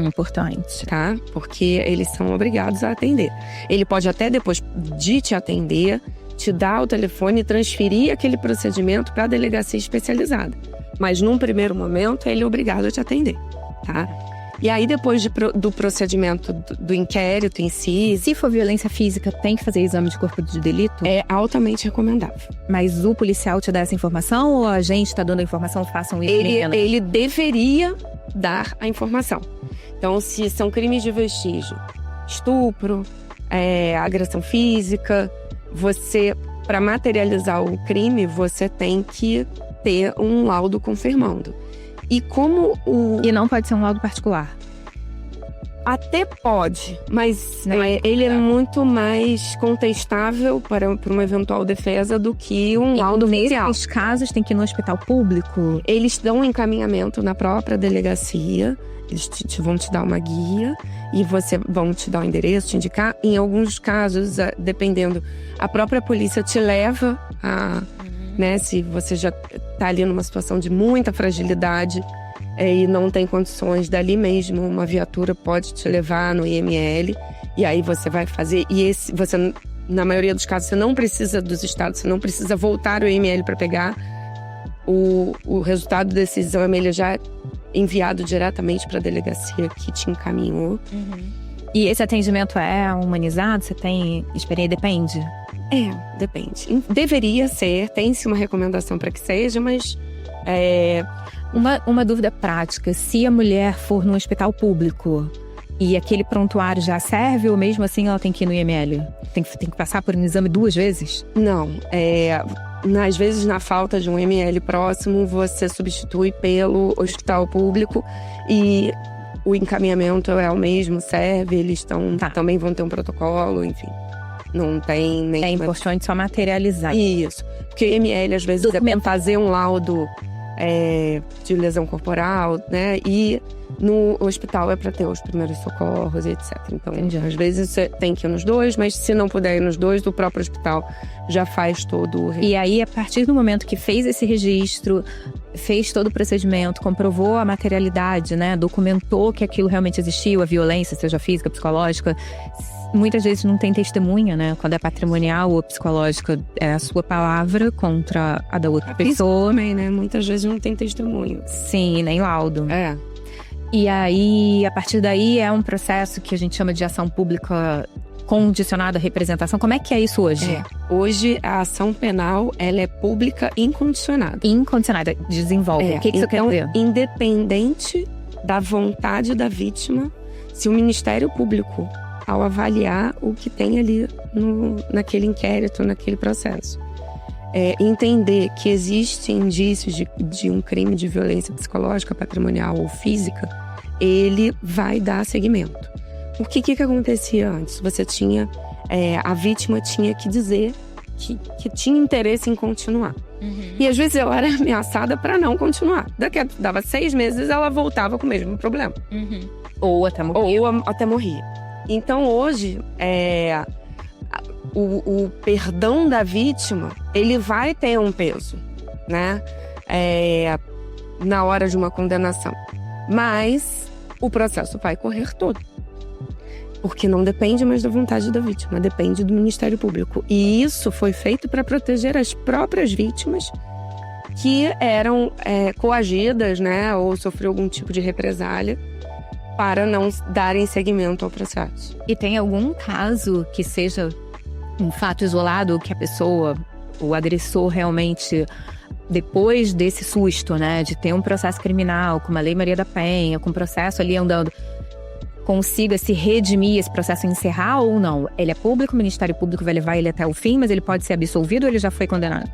Importante. Tá? Porque eles são obrigados a atender. Ele pode até, depois de te atender, te dar o telefone e transferir aquele procedimento para a delegacia especializada. Mas num primeiro momento, ele é obrigado a te atender. Tá? E aí, depois do procedimento do inquérito em si... Se for violência física, tem que fazer exame de corpo de delito? É altamente recomendável. Mas o policial te dá essa informação ou a gente está dando a informação, façam isso? Ele deveria dar a informação. Então, se são crimes de vestígio, estupro, agressão física, para materializar o crime, você tem que ter um laudo confirmando. E não pode ser um laudo particular? Até pode, mas ele é muito mais contestável para uma eventual defesa do que um laudo oficial. Nesses casos, tem que ir no hospital público? Eles dão um encaminhamento na própria delegacia, eles vão te dar uma guia e vão te dar o endereço, te indicar. Em alguns casos, dependendo, a própria polícia te leva a... Né, se você já está ali numa situação de muita fragilidade e não tem condições, dali mesmo uma viatura pode te levar no IML e aí você vai fazer. E você, na maioria dos casos, você não precisa dos estados, você não precisa voltar ao IML para pegar. O resultado desse exame ele já é enviado diretamente para a delegacia que te encaminhou. E esse atendimento é humanizado? Você tem experiência? Depende? Depende. Deveria ser, tem-se uma recomendação para que seja, mas... Uma dúvida prática, se a mulher for no hospital público e aquele prontuário já serve, ou mesmo assim ela tem que ir no IML? Tem que passar por um exame 2 vezes? Não, às vezes na falta de um IML próximo, você substitui pelo hospital público e o encaminhamento é o mesmo, serve, eles também vão ter um protocolo, enfim. Não tem nem... É importante só materializar. Isso. Porque o IML, às vezes, é fazer um laudo de lesão corporal, né? E no hospital é para ter os primeiros socorros, etc. Então, às vezes, você tem que ir nos 2, mas se não puder ir nos 2, o próprio hospital já faz todo o registro. E aí, a partir do momento que fez esse registro, fez todo o procedimento, comprovou a materialidade, né? Documentou que aquilo realmente existiu, a violência, seja física, psicológica... Muitas vezes não tem testemunha, né? Quando é patrimonial ou psicológica, é a sua palavra contra a da outra pessoa. Também, né? Muitas vezes não tem testemunho. Sim, nem laudo. E aí, a partir daí, é um processo que a gente chama de ação pública condicionada à representação. Como é que é isso hoje? Hoje, a ação penal, ela é pública incondicionada. Incondicionada. Desenvolve. O que isso quer dizer? Independente da vontade da vítima, se o Ministério Público... ao avaliar o que tem ali naquele inquérito, naquele processo. Entender que existem indícios de um crime de violência psicológica, patrimonial ou física, ele vai dar seguimento. O que acontecia antes? Você tinha... a vítima tinha que dizer que tinha interesse em continuar. E às vezes ela era ameaçada para não continuar. Dava 6 meses, ela voltava com o mesmo problema. Ou até morrer. Ou até morrer. Então, hoje, o perdão da vítima, ele vai ter um peso, né? Na hora de uma condenação. Mas o processo vai correr todo. Porque não depende mais da vontade da vítima, depende do Ministério Público. E isso foi feito para proteger as próprias vítimas que eram coagidas, né? Ou sofreu algum tipo de represália, para não darem seguimento ao processo. E tem algum caso que seja um fato isolado que a pessoa, o agressor realmente, depois desse susto, né, de ter um processo criminal, com a Lei Maria da Penha, com o processo ali andando, consiga se redimir, esse processo encerrar ou não? Ele é público, o Ministério Público vai levar ele até o fim, mas ele pode ser absolvido ou ele já foi condenado?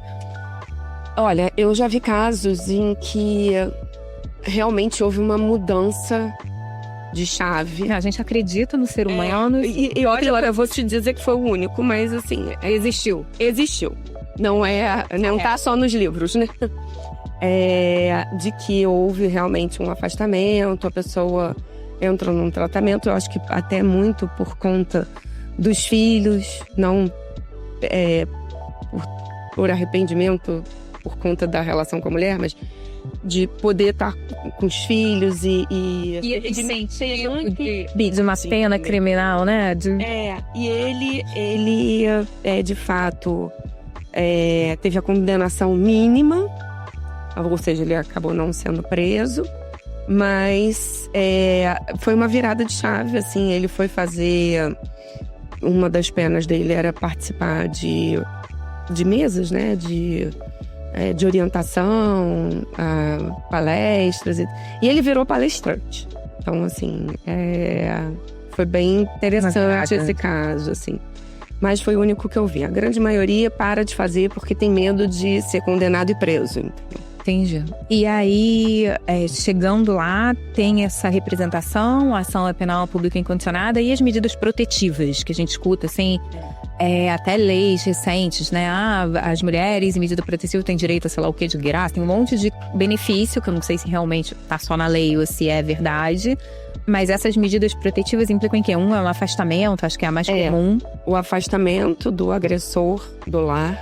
Olha, eu já vi casos em que realmente houve uma mudança de chave. A gente acredita no ser humano. E olha, eu vou te dizer que foi o único, mas assim, existiu. Não tá só nos livros, né? de que houve realmente um afastamento, a pessoa entrou num tratamento, eu acho que até muito por conta dos filhos, não por arrependimento por conta da relação com a mulher, mas de poder estar com os filhos e de sentir de uma pena criminal, né? E ele de fato teve a condenação mínima, ou seja, ele acabou não sendo preso, mas foi uma virada de chave, assim. Ele foi fazer, uma das penas dele era participar de mesas, né, de orientação, palestras, e ele virou palestrante. Então, assim, foi bem interessante esse caso, assim. Mas foi o único que eu vi. A grande maioria para de fazer porque tem medo de ser condenado e preso, entendeu? Entendi. E aí, chegando lá, tem essa representação, a ação penal pública incondicionada e as medidas protetivas que a gente escuta, assim, até leis recentes, né? As mulheres em medida protetiva têm direito a sei lá o que de graça, tem um monte de benefício, que eu não sei se realmente tá só na lei ou se é verdade. Mas essas medidas protetivas implicam em quê? É um afastamento, acho que é a mais comum. O afastamento do agressor do lar.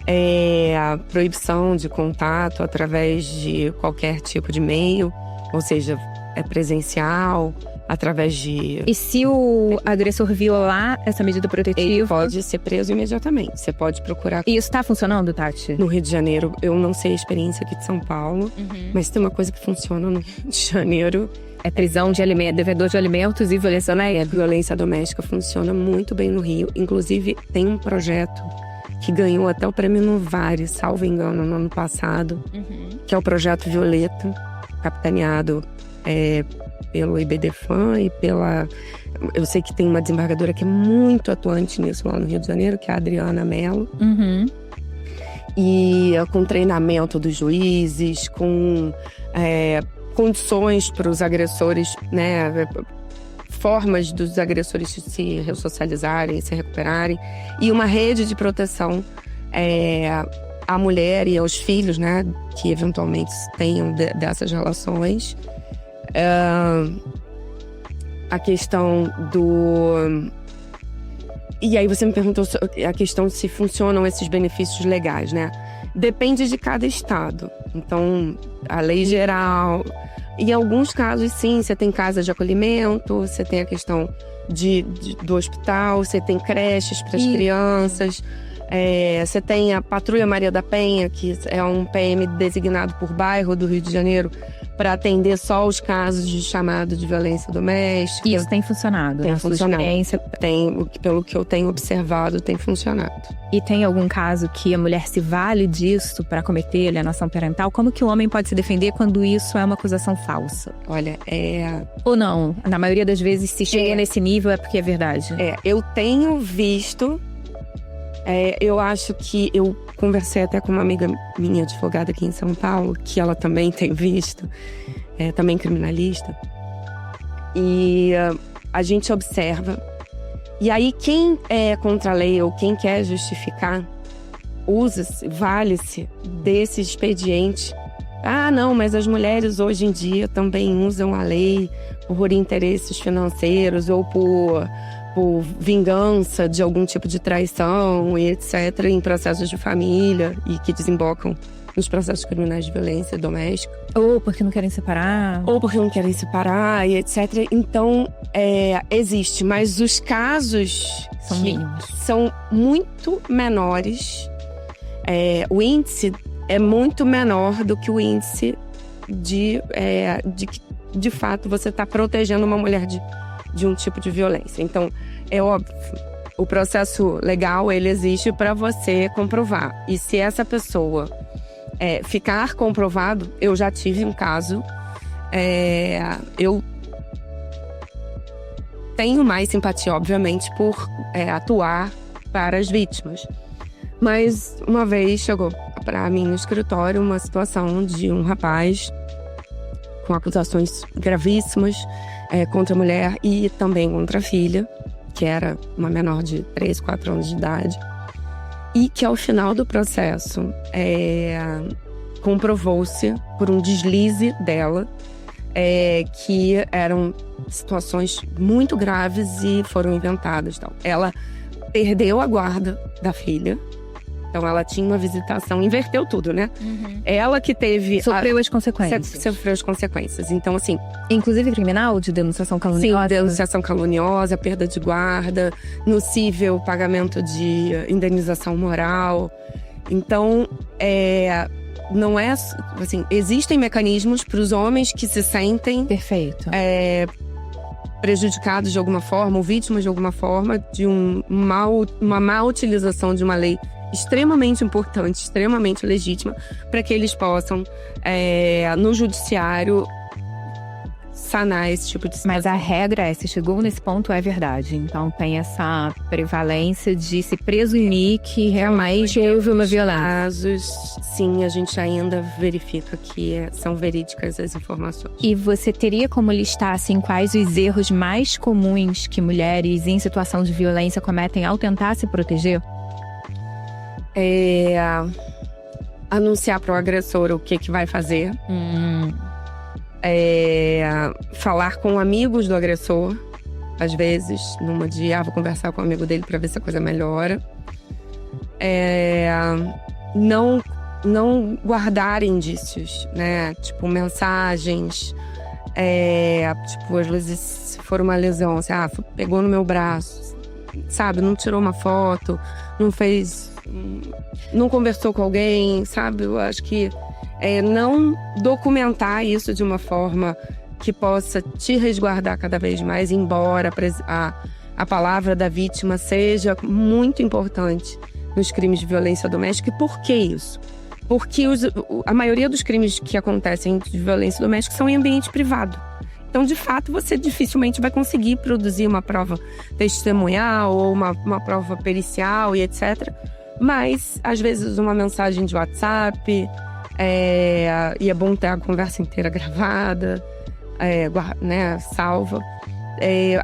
A proibição de contato através de qualquer tipo de meio, ou seja, presencial, através de... E se o agressor violar essa medida protetiva? Ele pode ser preso imediatamente. Você pode procurar... E isso tá funcionando, Tati? No Rio de Janeiro, eu não sei a experiência aqui de São Paulo, mas tem uma coisa que funciona no Rio de Janeiro. É prisão de devedor de alimentos e violência doméstica. Violência doméstica funciona muito bem no Rio. Inclusive, tem um projeto que ganhou até o prêmio Novare, salvo engano, no ano passado, que é o Projeto Violeta, capitaneado pelo IBDFAN e pela... Eu sei que tem uma desembargadora que é muito atuante nisso lá no Rio de Janeiro, que é a Adriana Mello. E com treinamento dos juízes, com condições para os agressores, né? Formas dos agressores se ressocializarem, se recuperarem, e uma rede de proteção à mulher e aos filhos, né, que eventualmente tenham dessas relações. A questão do... E aí você me perguntou a questão se funcionam esses benefícios legais, né? Depende de cada estado. Então, a lei geral... Em alguns casos, sim, você tem casas de acolhimento, você tem a questão do hospital, você tem creches para as crianças, você tem a Patrulha Maria da Penha, que é um PM designado por bairro do Rio de Janeiro para atender só os casos de chamado de violência doméstica. E isso tem funcionado? Tem funcionado. Pelo que eu tenho observado, tem funcionado. E tem algum caso que a mulher se vale disso para cometer alienação parental? Como que o homem pode se defender quando isso é uma acusação falsa? Olha, Ou não? Na maioria das vezes, se chega nesse nível, é porque é verdade. Eu tenho visto... eu acho que eu conversei até com uma amiga minha, advogada aqui em São Paulo, que ela também tem visto, também criminalista. E a gente observa. E aí quem é contra a lei ou quem quer justificar, vale-se desse expediente. Ah, não, mas as mulheres hoje em dia também usam a lei por interesses financeiros ou por vingança de algum tipo de traição e etc. em processos de família e que desembocam nos processos criminais de violência doméstica. Ou porque não querem separar. E etc. Então, existe, mas os casos são mínimos. São muito menores. O índice é muito menor do que o índice de que, de fato, você está protegendo uma mulher de um tipo de violência. Então, é óbvio, o processo legal, ele existe para você comprovar. E se essa pessoa ficar comprovado, eu já tive um caso, eu tenho mais simpatia, obviamente, por atuar para as vítimas. Mas uma vez chegou para mim no escritório uma situação de um rapaz com acusações gravíssimas contra a mulher e também contra a filha, que era uma menor de 3, 4 anos de idade. E que ao final do processo, comprovou-se por um deslize dela que eram situações muito graves e foram inventadas. Então, ela perdeu a guarda da filha. Então, ela tinha uma visitação, inverteu tudo, né? Ela que teve... Sofreu as consequências. Sofreu as consequências. Então, assim... Inclusive criminal, de denunciação caluniosa? Sim, denunciação caluniosa, perda de guarda, nocível pagamento de indenização moral. Então, não é... Assim, existem mecanismos para os homens que se sentem... Perfeito. Prejudicados de alguma forma, ou vítimas de alguma forma, de uma má utilização de uma lei extremamente importante, extremamente legítima, para que eles possam, no judiciário, sanar esse tipo de situação. Mas a regra se chegou nesse ponto, é verdade. Então tem essa prevalência de se presumir que realmente houve uma violência. Casos, sim, a gente ainda verifica que são verídicas as informações. E você teria como listar, assim, quais os erros mais comuns que mulheres em situação de violência cometem ao tentar se proteger? Anunciar para o agressor o que vai fazer. Falar com amigos do agressor, às vezes, numa de vou conversar com o amigo dele para ver se a coisa melhora. Não guardar indícios, né? Tipo, mensagens. Tipo, às vezes, se for uma lesão, assim, pegou no meu braço, sabe? Não tirou uma foto, não conversou com alguém, sabe? Eu acho que não documentar isso de uma forma que possa te resguardar cada vez mais, embora a palavra da vítima seja muito importante nos crimes de violência doméstica. E por que isso? Porque a maioria dos crimes que acontecem de violência doméstica são em ambiente privado. Então, de fato, você dificilmente vai conseguir produzir uma prova testemunhal ou uma prova pericial e etc. Mas, às vezes, uma mensagem de WhatsApp, e é bom ter a conversa inteira gravada, né, salva.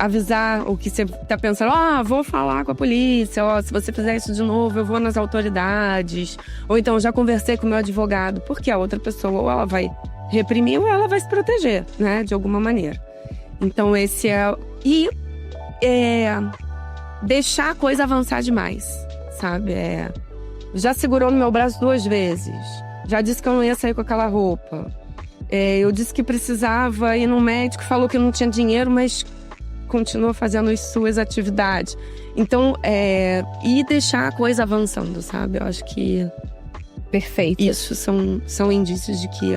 Avisar o que você tá pensando, vou falar com a polícia, se você fizer isso de novo, eu vou nas autoridades. Ou então, já conversei com o meu advogado, porque a outra pessoa, ou ela vai reprimir ou ela vai se proteger, né, de alguma maneira. Então, esse deixar a coisa avançar demais, sabe? Já segurou no meu braço 2 vezes, já disse que eu não ia sair com aquela roupa. Eu disse que precisava ir no médico, falou que não tinha dinheiro, mas continua fazendo as suas atividades. Então, e deixar a coisa avançando, sabe? Eu acho que... Perfeito. Isso são indícios de que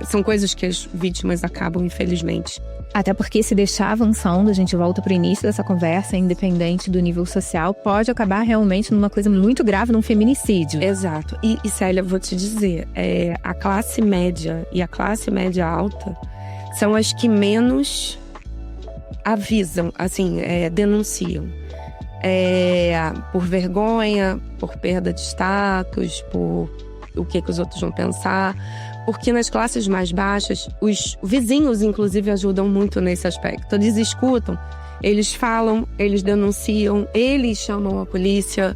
são coisas que as vítimas acabam, infelizmente. Até porque se deixar avançando, a gente volta pro início dessa conversa, independente do nível social, pode acabar realmente numa coisa muito grave, num feminicídio. Exato. E Célia, vou te dizer, a classe média e a classe média alta são as que menos avisam, assim, denunciam. Por vergonha, por perda de status, por o que os outros vão pensar. Porque nas classes mais baixas, os vizinhos, inclusive, ajudam muito nesse aspecto. Eles escutam, eles falam, eles denunciam, eles chamam a polícia.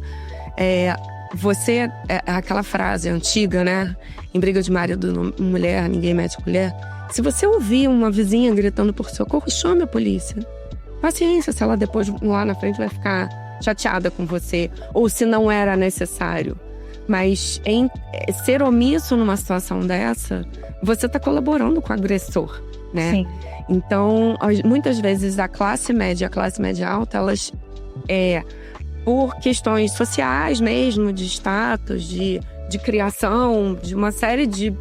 Aquela frase antiga, né? Em briga de marido e mulher, ninguém mete colher. Se você ouvir uma vizinha gritando por socorro, chame a polícia. Paciência, se ela depois lá na frente vai ficar chateada com você, ou se não era necessário. Mas ser omisso numa situação dessa, você está colaborando com o agressor, né? Sim. Então, muitas vezes a classe média alta, elas, por questões sociais mesmo, de status, de criação, de uma série de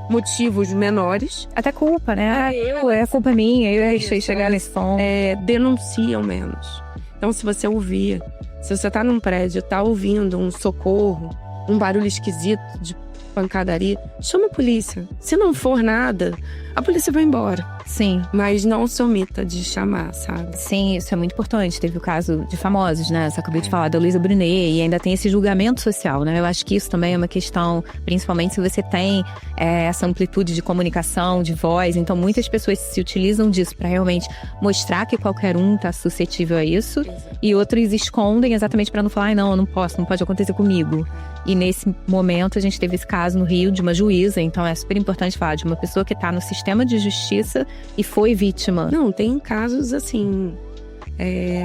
motivos menores. Até culpa, né? É culpa minha, eu deixei chegar nesse ponto. Denunciam menos. Então, se você ouvir, se você tá num prédio, tá ouvindo um socorro, um barulho esquisito de pancadaria, chama a polícia. Se não for nada, a polícia vai embora. Sim. Mas não se omita de chamar, sabe? Sim, isso é muito importante. Teve o caso de famosos, né? Você acabou de falar da Luísa Brunet, e ainda tem esse julgamento social, né? Eu acho que isso também é uma questão, principalmente se você tem essa amplitude de comunicação, de voz. Então, muitas pessoas se utilizam disso para realmente mostrar que qualquer um tá suscetível a isso. Exato. E outros escondem exatamente para não falar, não, eu não posso, não pode acontecer comigo. E nesse momento a gente teve nesse caso no Rio, de uma juíza. Então é super importante falar de uma pessoa que tá no sistema de justiça e foi vítima. Não, tem casos assim,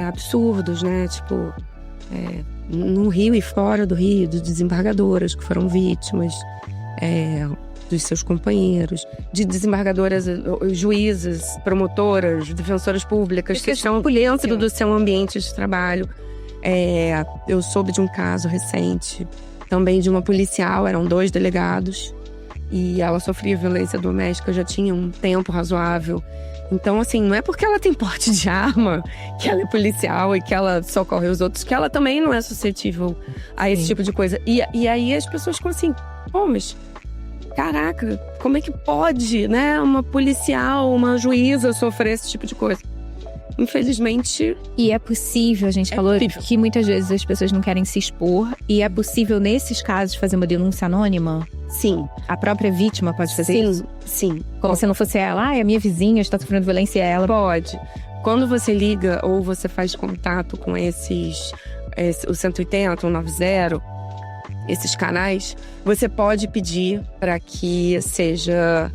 absurdos, né? Tipo, no Rio e fora do Rio, de desembargadoras que foram vítimas, dos seus companheiros, de desembargadoras, juízes, promotoras, defensoras públicas que estão dentro do seu ambiente de trabalho. Eu soube de um caso recente, também de uma policial, eram 2 delegados, e ela sofria violência doméstica já tinha um tempo razoável. Então, assim, não é porque ela tem porte de arma que ela é policial e que ela socorre os outros, que ela também não é suscetível a esse tipo de coisa. E aí as pessoas ficam assim, pô, mas caraca, como é que pode, né, uma policial, uma juíza sofrer esse tipo de coisa? Infelizmente... E é possível, a gente falou possível. Que muitas vezes as pessoas não querem se expor. E é possível, nesses casos, fazer uma denúncia anônima? Sim. A própria vítima pode fazer isso? Sim. Como se não fosse ela. É a minha vizinha, está sofrendo violência, ela. Pode. Quando você liga ou você faz contato com o 180, o 90, esses canais, você pode pedir para que seja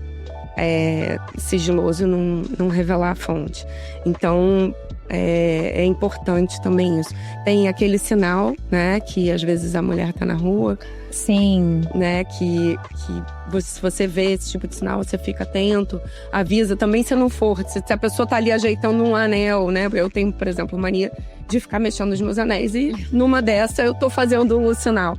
sigiloso, não revelar a fonte. Então, é importante também isso. Tem aquele sinal, né, que às vezes a mulher tá na rua. Sim. Né, que se você vê esse tipo de sinal, você fica atento, avisa. Também se não for, se a pessoa tá ali ajeitando um anel, né, eu tenho, por exemplo, mania de ficar mexendo nos meus anéis e numa dessa eu tô fazendo o sinal.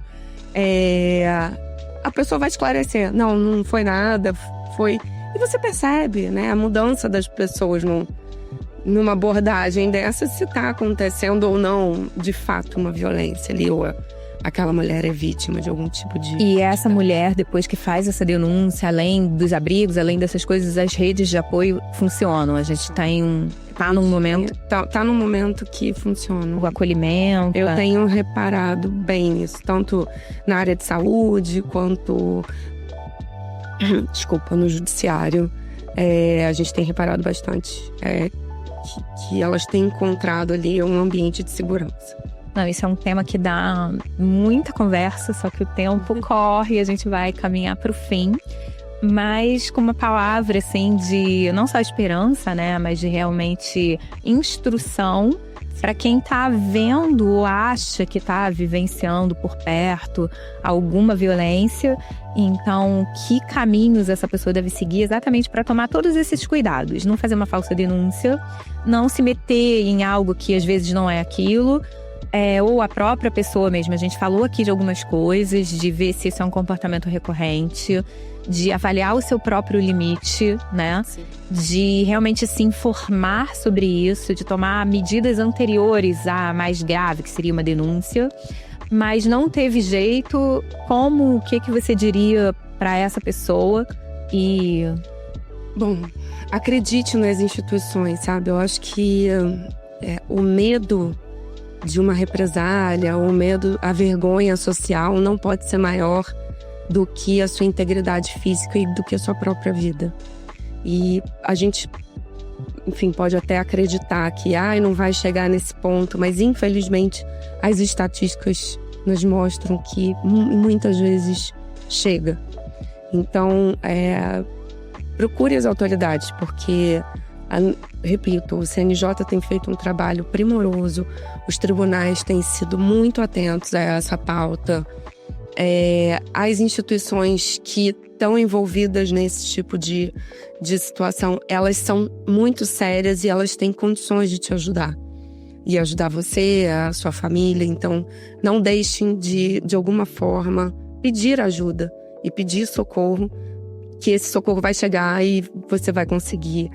A pessoa vai esclarecer. Não foi nada, foi... E você percebe, né, a mudança das pessoas numa abordagem dessa, se está acontecendo ou não, de fato, uma violência ali, ou aquela mulher é vítima de algum tipo de... E essa mulher, depois que faz essa denúncia, além dos abrigos, além dessas coisas, as redes de apoio funcionam. A gente tá num momento... Tá num momento que funciona. O acolhimento... Eu tenho reparado bem nisso, tanto na área de saúde, quanto... no judiciário. A gente tem reparado bastante que elas têm encontrado ali um ambiente de segurança. Não, isso é um tema que dá muita conversa, só que o tempo corre e a gente vai caminhar para o fim. Mas com uma palavra, assim, de não só esperança, né, mas de realmente instrução para quem tá vendo ou acha que tá vivenciando por perto alguma violência. Então, que caminhos essa pessoa deve seguir exatamente para tomar todos esses cuidados? Não fazer uma falsa denúncia, não se meter em algo que às vezes não é aquilo, ou a própria pessoa mesmo. A gente falou aqui de algumas coisas, de ver se isso é um comportamento recorrente, de avaliar o seu próprio limite, né? Sim. De realmente se informar sobre isso, de tomar medidas anteriores à mais grave, que seria uma denúncia. Mas não teve jeito, o que você diria para essa pessoa? Bom, acredite nas instituições, sabe? Eu acho que o medo de uma represália, o medo, a vergonha social não pode ser maior do que a sua integridade física e do que a sua própria vida. E a gente, enfim, pode até acreditar que não vai chegar nesse ponto, mas infelizmente as estatísticas nos mostram que muitas vezes chega. Então, procure as autoridades, porque, repito, o CNJ tem feito um trabalho primoroso, os tribunais têm sido muito atentos a essa pauta. As instituições que estão envolvidas nesse tipo de situação, elas são muito sérias e elas têm condições de te ajudar. E ajudar você, a sua família. Então, não deixem de alguma forma, pedir ajuda e pedir socorro, que esse socorro vai chegar e você vai conseguir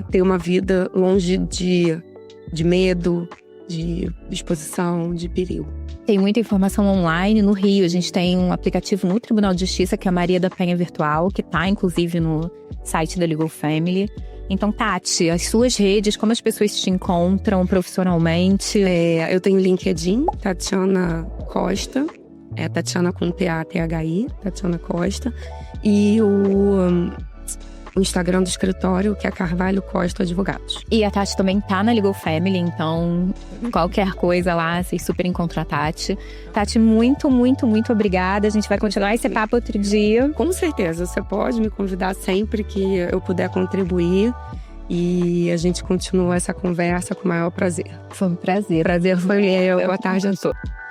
ter uma vida longe de medo, de exposição, de perigo. Tem muita informação online. No Rio, a gente tem um aplicativo no Tribunal de Justiça, que é a Maria da Penha Virtual, que está inclusive no site da Legal Family. Então, Tati, as suas redes, como as pessoas te encontram profissionalmente? Eu tenho LinkedIn, Tatiana Costa, Tatiana com T-A-T-H-I, Tatiana Costa. E o Instagram do escritório, que é Carvalho Costa Advogados. E a Tati também tá na Legal Family, então qualquer coisa lá, vocês super encontram a Tati. Tati, muito, muito, muito obrigada. A gente vai continuar esse papo outro dia. Com certeza, você pode me convidar sempre que eu puder contribuir. E a gente continua essa conversa com o maior prazer. Foi um prazer. Prazer foi meu. Boa tarde a todos.